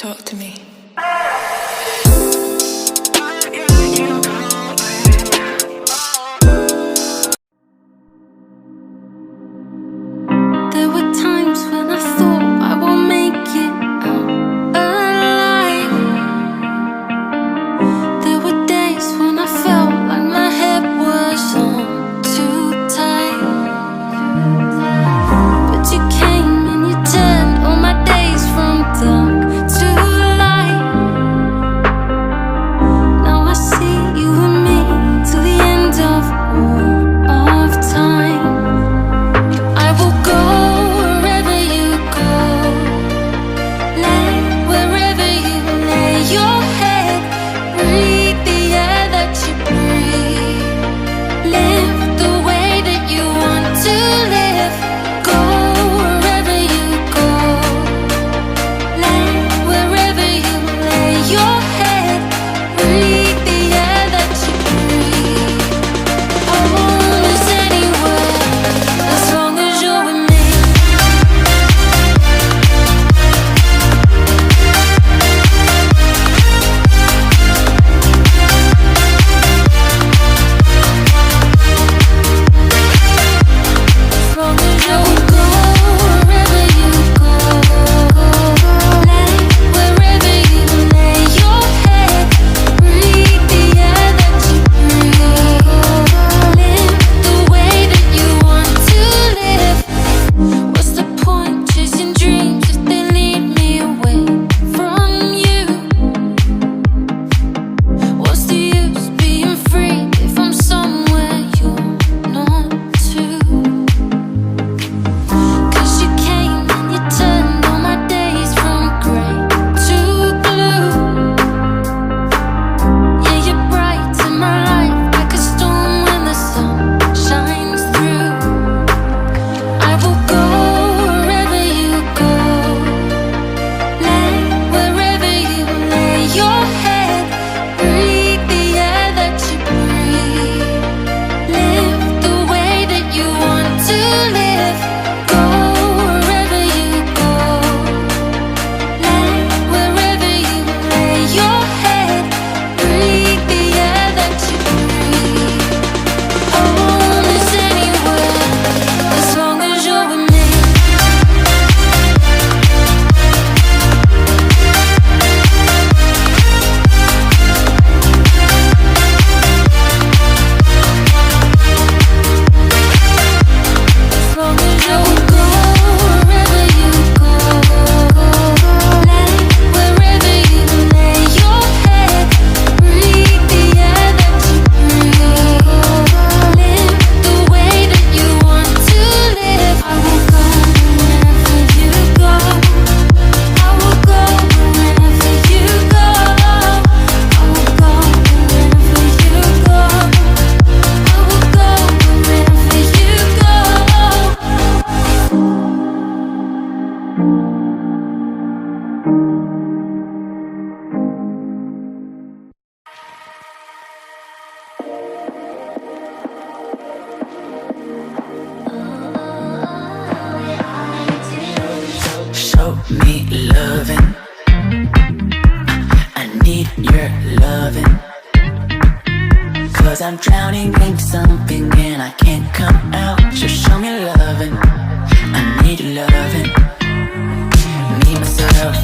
talk to me. There were times when I thought I won't make it out alive. There were days when I felt like my head was on too tight. But you came and you turned all my days from dark to light. Now I see you and me till the end of all of time. I will go wherever you go, lay wherever you lay your head, breathe the air that you breathe, live the way that you want to live. Go wherever you go, lay wherever you lay your head, breathe the air that you breathe. Home is anywhere as long as you're with me. As long as you go wherever you go, lay wherever you lay your head, breathe the air that you breathe, live the way that you want to live. What's the point chasing dreams if they lead me away from you? What's the use being free if I'm somewhere you're not too? 'Cause you came and you turned all my days from grey to blue. Yeah, you're bright in my life like a storm when the sun shines through. I will go wherever you go, lay wherever you lay your head, breathe the air that you breathe, live the way that you want to live. Go wherever you go, lay wherever you lay your head, breathe the air that you breathe. Home is anywhere as long as you're with me. As long as you go wherever you go, lay wherever you lay your head, breathe the air that you breathe, live the way that you want to live. I will go wherever you go, I will go wherever you go, I will go wherever you go, I will go wherever you go. Show me loving. I need your loving. 'Cause I'm drowning in something and I can't come out. Just show me loving. I need your loving. Me, myself,